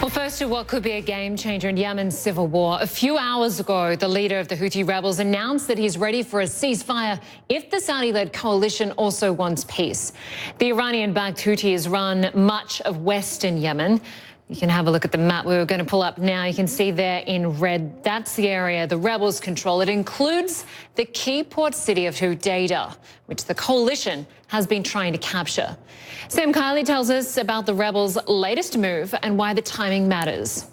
Well, first to what could be a game-changer in Yemen's civil war. A few hours ago, the leader of the Houthi rebels announced that he's ready for a ceasefire if the Saudi-led coalition also wants peace. The Iranian-backed Houthis run much of western Yemen. You can have a look at the map we were going to pull up now. You can see there in red, that's the area the rebels control. It includes the key port city of Hodeidah, which the coalition has been trying to capture. Sam Kiley tells us about the rebels' latest move and why the timing matters.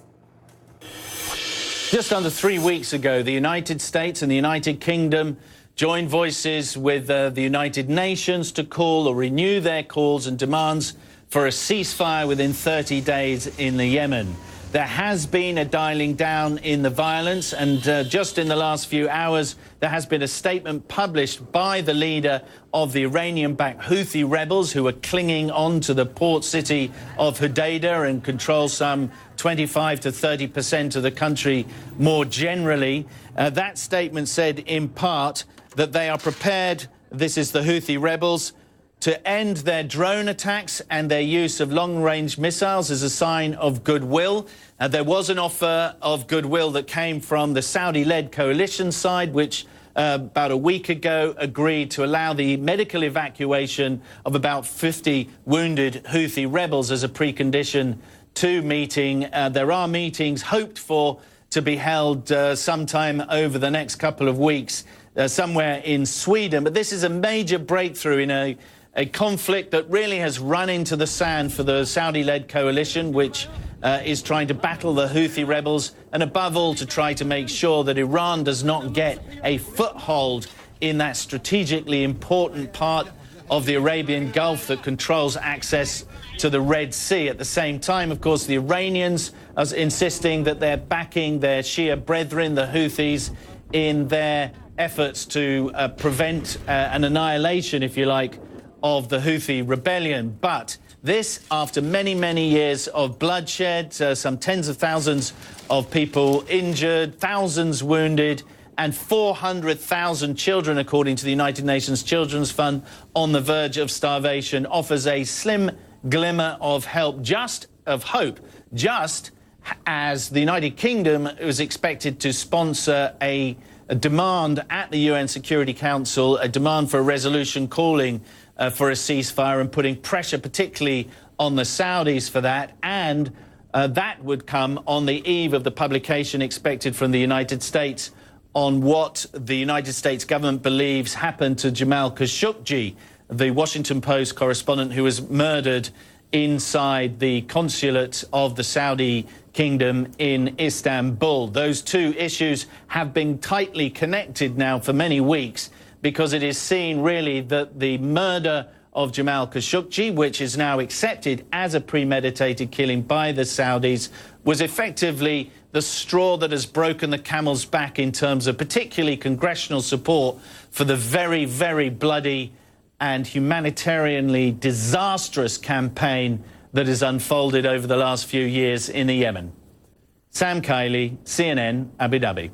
Just under 3 weeks ago, the United States and the United Kingdom joined voices with the United Nations to call or renew their calls and demands for a ceasefire within 30 days in the Yemen. There has been a dialing down in the violence, and just in the last few hours, there has been a statement published by the leader of the Iranian-backed Houthi rebels who are clinging on to the port city of Hodeidah and control some 25 to 30% of the country more generally. That statement said, in part, that they are prepared, this is the Houthi rebels, to end their drone attacks and their use of long-range missiles as a sign of goodwill. There was an offer of goodwill that came from the Saudi-led coalition side, which about a week ago agreed to allow the medical evacuation of about 50 wounded Houthi rebels as a precondition to meeting. There are meetings hoped for to be held sometime over the next couple of weeks somewhere in Sweden. But this is a major breakthrough in a conflict that really has run into the sand for the Saudi-led coalition, which is trying to battle the Houthi rebels, and above all to try to make sure that Iran does not get a foothold in that strategically important part of the Arabian Gulf that controls access to the Red Sea. At the same time, of course, the Iranians are insisting that they're backing their Shia brethren, the Houthis, in their efforts to prevent an annihilation, if you like, of the Houthi rebellion. But this, after many, many years of bloodshed, some tens of thousands of people injured, thousands wounded, and 400,000 children, according to the United Nations Children's Fund, on the verge of starvation, offers a slim glimmer of hope, just as the United Kingdom was expected to sponsor a demand at the UN Security Council, a demand for a resolution calling for a ceasefire and putting pressure particularly on the Saudis for that. And that would come on the eve of the publication expected from the United States on what the United States government believes happened to Jamal Khashoggi, the Washington Post correspondent who was murdered inside the consulate of the Saudi Kingdom in Istanbul. Those two issues have been tightly connected now for many weeks, because it is seen really that the murder of Jamal Khashoggi, which is now accepted as a premeditated killing by the Saudis, was effectively the straw that has broken the camel's back in terms of particularly congressional support for the very, very bloody and humanitarianly disastrous campaign that has unfolded over the last few years in the Yemen. Sam Kiley, CNN, Abu Dhabi.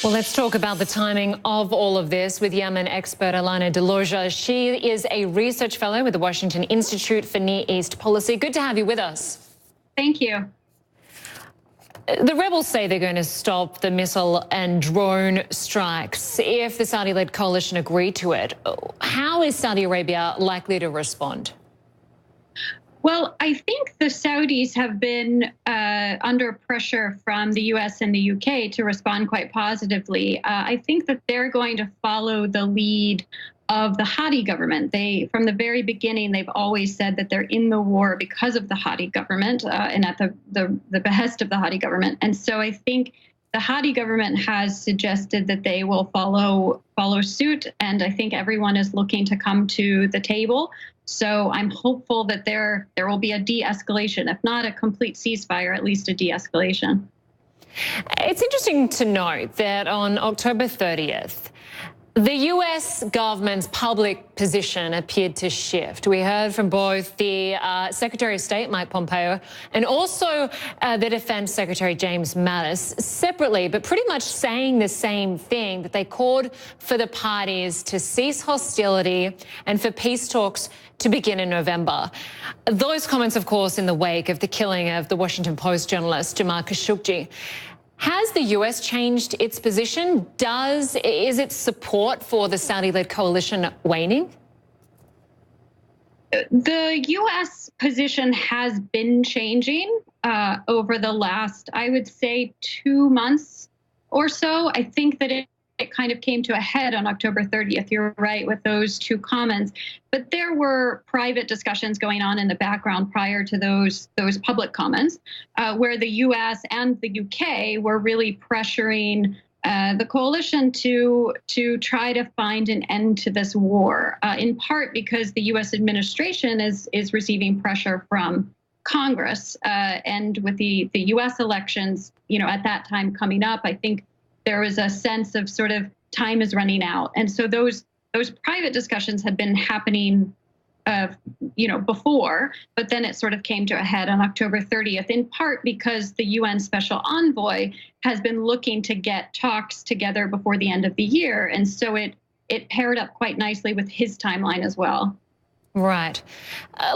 Well, let's talk about the timing of all of this with Yemen expert Alana Deloja. She is a research fellow with the Washington Institute for Near East Policy. Good to have you with us. Thank you. The rebels say they're going to stop the missile and drone strikes if the Saudi-led coalition agree to it. How is Saudi Arabia likely to respond? Well, I think the Saudis have been under pressure from the U.S. and the U.K. to respond quite positively. I think that they're going to follow the lead of the Houthi government. From the very beginning, they've always said that they're in the war because of the Houthi government and at the behest of the Houthi government. And so I think the Houthi government has suggested that they will follow suit, and I think everyone is looking to come to the table. So I'm hopeful that there will be a de-escalation, if not a complete ceasefire, at least a de-escalation. It's interesting to note that on October 30th, The US government's public position appeared to shift. We heard from both the Secretary of State, Mike Pompeo, and also the Defense Secretary, James Mattis, separately, but pretty much saying the same thing, that they called for the parties to cease hostility and for peace talks to begin in November. Those comments, of course, in the wake of the killing of the Washington Post journalist Jamal Khashoggi. Has the US changed its position? Is its support for the Saudi-led coalition waning? The US position has been changing over the last, I would say, 2 months or so. I think that it kind of came to a head on October 30th. You're right with those two comments. But there were private discussions going on in the background prior to those public comments, where the US and the UK were really pressuring the coalition to try to find an end to this war, in part because the US administration is receiving pressure from Congress. And with the US elections, at that time coming up, I think there was a sense of sort of time is running out. And so those private discussions had been happening before, but then it sort of came to a head on October 30th, in part because the UN Special Envoy has been looking to get talks together before the end of the year. And so it paired up quite nicely with his timeline as well. Right.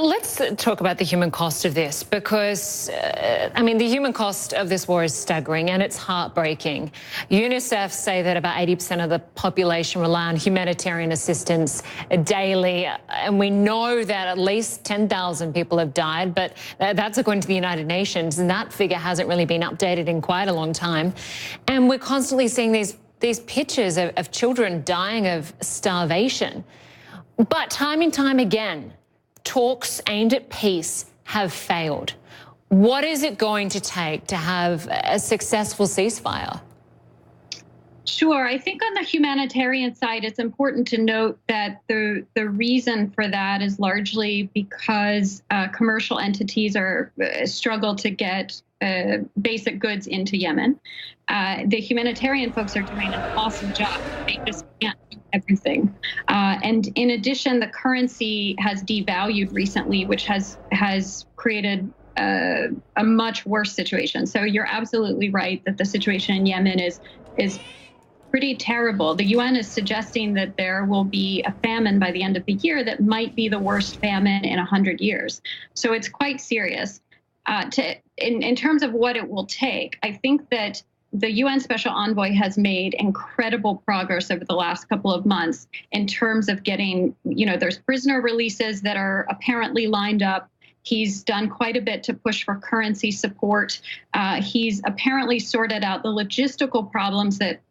Let's talk about the human cost of this, because, the human cost of this war is staggering and it's heartbreaking. UNICEF say that about 80% of the population rely on humanitarian assistance daily, and we know that at least 10,000 people have died, but that's according to the United Nations, and that figure hasn't really been updated in quite a long time. And we're constantly seeing these pictures of children dying of starvation. But time and time again, talks aimed at peace have failed. What is it going to take to have a successful ceasefire? Sure. I think on the humanitarian side, it's important to note that the reason for that is largely because commercial entities struggle to get basic goods into Yemen. The humanitarian folks are doing an awesome job. They just can't do everything. And in addition, the currency has devalued recently, which has created a much worse situation. So you're absolutely right that the situation in Yemen is pretty terrible. The UN is suggesting that there will be a famine by the end of the year that might be the worst famine in 100 years. So it's quite serious. In terms of what it will take, I think that the UN Special Envoy has made incredible progress over the last couple of months in terms of getting, there's prisoner releases that are apparently lined up. He's done quite a bit to push for currency support. He's apparently sorted out the logistical problems that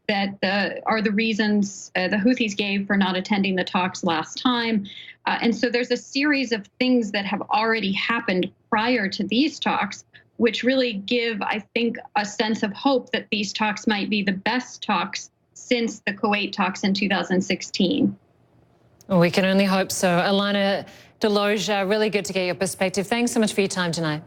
are the reasons the Houthis gave for not attending the talks last time. And so there's a series of things that have already happened prior to these talks, which really give, I think, a sense of hope that these talks might be the best talks since the Kuwait talks in 2016. Well, we can only hope so. Alana Deloja, really good to get your perspective. Thanks so much for your time tonight.